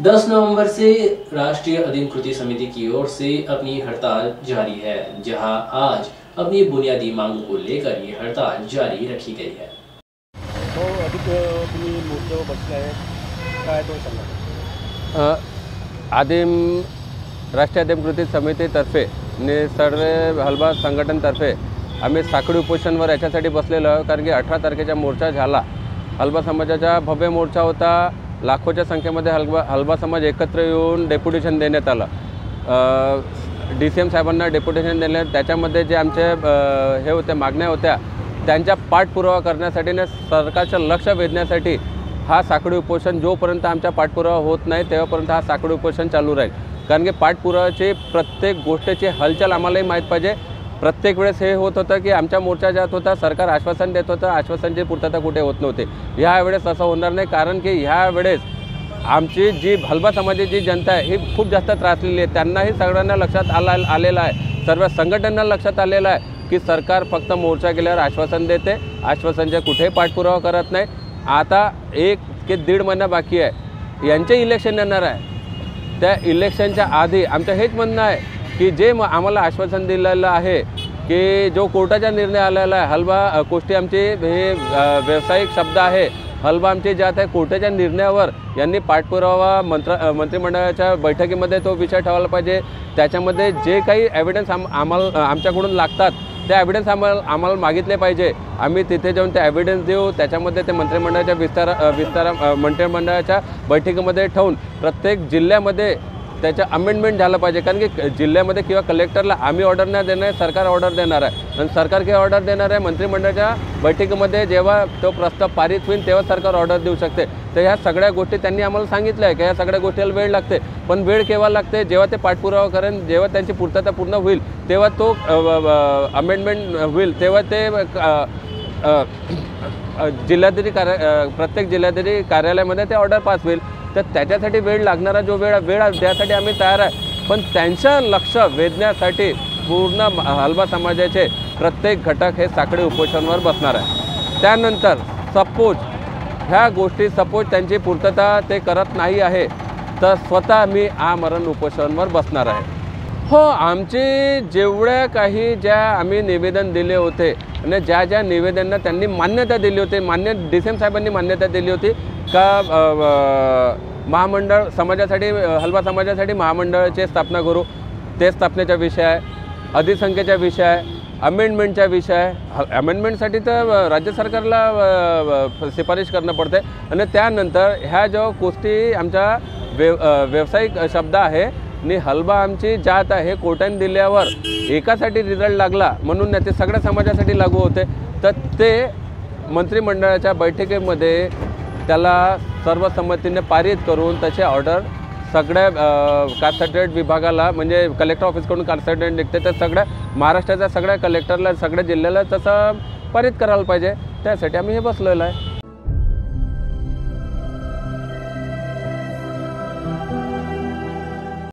10 नवंबर से राष्ट्रीय अधीन कृति समिति की ओर से अपनी हड़ताल जारी है, जहां आज अपनी बुनियादी मांगों को लेकर ये हड़ताल जारी रखी गई है। तो अधिक तुम्ही मोर्चावर बसले आहे, काय तो सांगा। आदिम राष्ट्रीय आदिम कृती समितीतर्फे आणि सर्व हलबा संघटनतर्फे आम्ही साखळी उपोषणवर याच्यासाठी बसलेलो आहोत, कारण की 18 तारखेचा मोर्चा झाला। हलबा समाजाचा भव्य मोर्चा होता। लाखोच्या संख्येमध्ये हलबा समाज एकत्र येऊन डेप्युटेशन देण्यात आलं। DCM साहेबांना डेप्युटेशन देण्यात, त्याच्यामध्ये जे आमचे हे होते मागण्या होत्या त्यांचा पाठपुरावा करण्यासाठी आणि सरकारचं लक्ष वेधण्यासाठी हा साखळी उपोषण जोपर्यंत आमचा पाठपुरावा होत नाही तेव्हापर्यंत हा साखळी उपोषण चालू राहील। कारण की पाठपुराव्याची प्रत्येक गोष्टीची हलचाल आम्हालाही माहीत पाहिजे। प्रत्येक वेळेस हे होत होतं की आमचा मोर्चा जात होता, सरकार आश्वासन देत होतं, आश्वासनाची पूर्तता कुठे होत नव्हती। ह्या वेळेस असं होणार नाही, कारण की ह्या वेळेस आमची जी हलबा समाजाची जनता आहे ही खूप जास्त त्रासलेली आहे। त्यांनाही सगळ्यांना लक्षात आलेलं आहे, सर्व संघटनांना लक्षात आलेलं आहे की सरकार फक्त मोर्चा केल्यावर आश्वासन देते, आश्वासनाचे कुठेही पाठपुरावा करत नाही। आता 1 ते 1.5 महिना बाकी आहे, यांचे इलेक्शन येणार आहे। त्या इलेक्शनच्या आधी आमचं हेच म्हणणं आहे की जे आम्हाला आश्वासन दिलेलं आहे की जो कोर्टाचा निर्णय आलेला आहे, हलबा गोष्टी आमची हे व्यावसायिक शब्द आहे, हलबा आमची जात आहे, कोर्टाच्या निर्णयावर यांनी पाठपुरावा मंत्रिमंडळाच्या बैठकीमध्ये तो विषय ठेवायला पाहिजे। त्याच्यामध्ये जे काही एव्हिडन्स आमच्याकडून लागतात ते एव्हिडन्स आम्हाला मागितले पाहिजे। आम्ही तिथे जाऊन ते एव्हिडन्स देऊ, त्याच्यामध्ये ते मंत्रिमंडळाच्या मंत्रिमंडळाच्या बैठकीमध्ये ठेवून प्रत्येक जिल्ह्यामध्ये त्याचं अमेंडमेंट झालं पाहिजे। कारण की जिल्ह्यामध्ये किंवा कलेक्टरला आम्ही ऑर्डर नाही देणार आहे, सरकार ऑर्डर देणार आहे आणि सरकार किंवा ऑर्डर देणार आहे मंत्रिमंडळाच्या बैठकीमध्ये जेव्हा तो प्रस्ताव पारित होईल तेव्हा सरकार ऑर्डर देऊ शकते। तर ह्या सगळ्या गोष्टी त्यांनी आम्हाला सांगितलं आहे की ह्या सगळ्या गोष्टीला वेळ लागते, पण वेळ केव्हा लागते, जेव्हा ते पाठपुरावा करेन, जेव्हा त्यांची पूर्तता पूर्ण होईल तेव्हा तो अमेंडमेंट होईल, तेव्हा ते जिल्हाधिकारी प्रत्येक जिल्हाधिकारी कार्यालयामध्ये ते ऑर्डर पास होईल। तर त्याच्यासाठी वेळ लागणारा जो वेळ द्यासाठी आम्ही तयार आहे, पण त्यांचं लक्ष वेधण्यासाठी पूर्ण हलबा समाजाचे प्रत्येक घटक हे साखळी उपोषणावर बसणार आहे। त्यानंतर सपोज त्यांची पूर्तता ते करत नाही आहे तर स्वतः मी आमरण उपोषणावर बसणार आहे। हो, आमचे जेवढ्या काही ज्या आम्ही निवेदन दिले होते आणि ज्या निवेदनांना त्यांनी मान्यता दिली होती, DCM साहेबांनी मान्यता दिली होती का महामंडळ समाजासाठी, हलबा समाजासाठी महामंडळाची स्थापना करू, ते स्थापनेचा विषय आहे, अधिसंख्येचा विषय आहे, अमेंडमेंटचा विषय आहे। अमेंडमेंटसाठी तर राज्य सरकारला शिफारिश करणं पडते आणि त्यानंतर ह्या ज्या गोष्टी आमच्या व्यावसायिक शब्द आहे आणि हलबा आमची जात आहे, कोर्टाने दिल्यावर एकासाठी रिझल्ट लागला म्हणून ते सगळ्या समाजासाठी लागू होते। तर ते मंत्रिमंडळाच्या बैठकीमध्ये त्याला सर्वसंमतीने पारित करून त्याचे ऑर्डर सगळ्या कास्ट सर्टिफिकेट विभागाला, म्हणजे कलेक्टर ऑफिसकडून कास्ट सर्टिफिकेट निघते, तर सगळ्या महाराष्ट्राच्या सगळ्या कलेक्टरला, सगळ्या जिल्ह्याला तसं पारित करायला पाहिजे। त्यासाठी आम्ही हे बसलेलो आहे।